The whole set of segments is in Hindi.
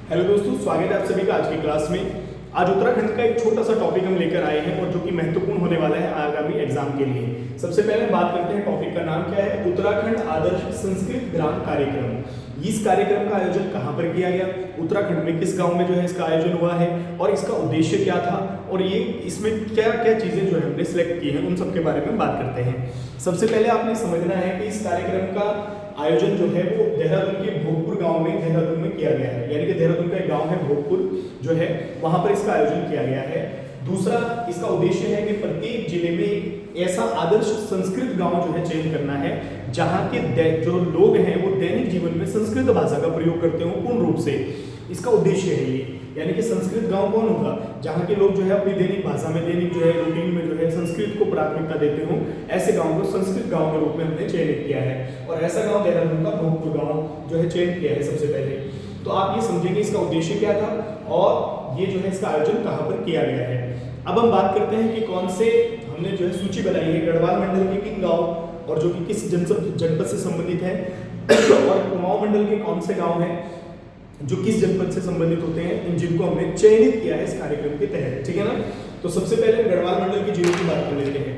हेलो दोस्तों, स्वागत है आप सभी का आज की क्लास में। आज उत्तराखंड का एक छोटा सा टॉपिक हम लेकर आए हैं और जो कि महत्वपूर्ण होने वाला है आगामी एग्जाम के लिए। सबसे पहले बात करते हैं टॉपिक का नाम क्या है। उत्तराखंड आदर्श संस्कृत ग्राम कार्यक्रम। इस कार्यक्रम का आयोजन कहाँ पर किया गया, उत्तराखंड में किस गांव में जो है इसका आयोजन हुआ है और इसका उद्देश्य क्या था और ये इसमें क्या क्या चीजें जो है हमने सिलेक्ट की हैं उन सब के बारे में बात करते हैं। सबसे पहले आपने समझना है कि इस कार्यक्रम का आयोजन जो है वो देहरादून के भोगपुर गांव में देहरादून में किया गया है, यानी कि देहरादून का एक गांव है भोगपुर जो है, वहां पर इसका आयोजन किया गया है। दूसरा इसका उद्देश्य है कि प्रत्येक जिले में एक ऐसा आदर्श संस्कृत गांव जो है चयन करना है जहां के जो लोग हैं वो दैनिक जीवन में संस्कृत भाषा का प्रयोग करते हो पूर्ण रूप से। इसका उद्देश्य है ये, यानी कि संस्कृत गांव कौन होगा, जहां के लोग जो है अपनी दैनिक भाषा में दैनिक जो है रूटीन में जो है संस्कृत को प्राथमिकता देते हो, ऐसे गांव को संस्कृत गांव के रूप में हमने चयनित किया है। और ऐसा गांव देहरादून का भोगपुर गांव जो है चयन किया है सबसे पहले। तो आप ये समझेंगे इसका उद्देश्य क्या था और ये जो है इसका आयोजन कहाँ पर किया गया है। अब हम बात करते हैं कि कौन से हमने जो है सूची बनाई है गढ़वाल मंडल के किन गाँव और जो कि किस जनपद से संबंधित है और कुमाऊं मंडल के कौन से गाँव हैं जो किस जनपद से संबंधित होते हैं, इन जिनको हमने चयनित किया है इस कार्यक्रम के तहत, ठीक है ना। तो सबसे पहले गढ़वाल मंडल के जिलों की बात कर लेते हैं।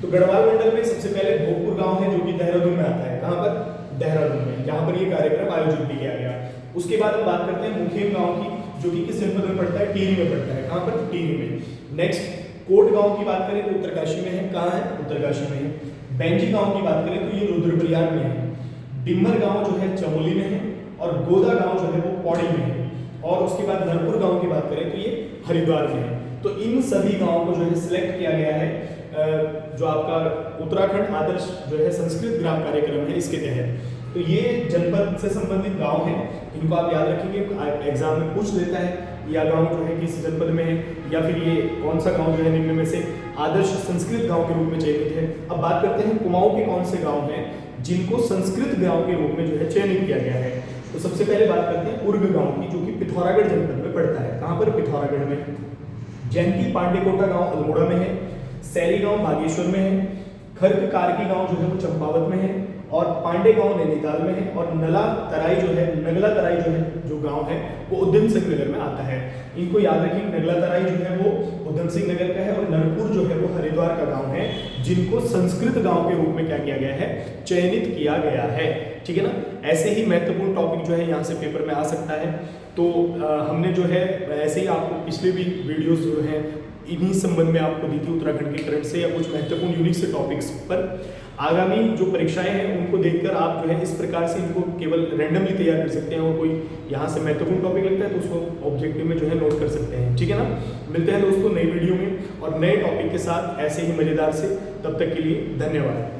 तो गढ़वाल मंडल में सबसे पहले भोगपुर गांव है जो कि देहरादून में आता है। कहां पर? देहरादून में, जहां पर ये कार्यक्रम आयोजित भी किया गया। उसके बाद हम बात करते हैं मुखेम गांव की, जो कि किस जनपद में पड़ता है? टिहरी में पड़ता है। कहां पर? टिहरी में। नेक्स्ट कोट गांव की बात करें तो उत्तरकाशी में है। कहां है? उत्तरकाशी में है। बैंजी गांव की बात करें तो ये रुद्रप्रयाग में है। डिम्मर गांव जो है चमोली में है और गोदा गांव जो है वो पौड़ी में है। और उसके बाद नरपुर गांव की बात करें तो ये हरिद्वार में है। तो इन सभी गांवों को जो है सिलेक्ट किया गया है जो आपका उत्तराखंड आदर्श जो है संस्कृत ग्राम कार्यक्रम है इसके तहत। तो ये जनपद से संबंधित गांव हैं, इनको आप याद रखेंगे, एग्जाम में पूछ लेता है या गांव जो है किस जनपद में है या फिर ये कौन सा गांव जो है निम्न में से आदर्श संस्कृत गांव के रूप में चयनित है। अब बात करते हैं कुमाऊं के कौन से गांव हैं जिनको संस्कृत गांव के रूप में जो है चयनित किया गया है। तो सबसे पहले बात करते हैं उर्ग गांव की, जो कि पिथौरागढ़ जनपद में पड़ता है। कहां पर? पिथौरागढ़ में। जैंती पांडेकोटा गांव अल्मोड़ा में है। सैरी गांव बागेश्वर में है। खर्क कारकी गांव जो है वो चंपावत में है और पांडे गांव नैनीताल में है। और नगला तराई जो है जो गांव है वो उधम सिंह नगर में आता है। इनको याद रखिए, नगला तराई जो है वो उधम सिंह नगर का है और नरपुर जो है वो हरिद्वार का गांव है, जिनको संस्कृत गांव के रूप में क्या किया गया है? चयनित किया गया है, ठीक है ना। ऐसे ही महत्वपूर्ण टॉपिक जो है यहाँ से पेपर में आ सकता है। तो हमने जो है ऐसे ही आपको पिछले भी वीडियोस जो है इन्हीं संबंध में आपको दी थी उत्तराखंड के करंट से या कुछ महत्वपूर्ण यूनिक से टॉपिक्स पर। आगामी जो परीक्षाएं हैं उनको देखकर आप जो है इस प्रकार से इनको केवल रैंडमली तैयार कर सकते हैं और कोई यहाँ से महत्वपूर्ण टॉपिक लगता है तो उसको ऑब्जेक्टिव में जो है नोट कर सकते हैं, ठीक है ना। मिलते हैं दोस्तों नई वीडियो में और नए टॉपिक के साथ ऐसे ही मजेदार से। तब तक के लिए धन्यवाद।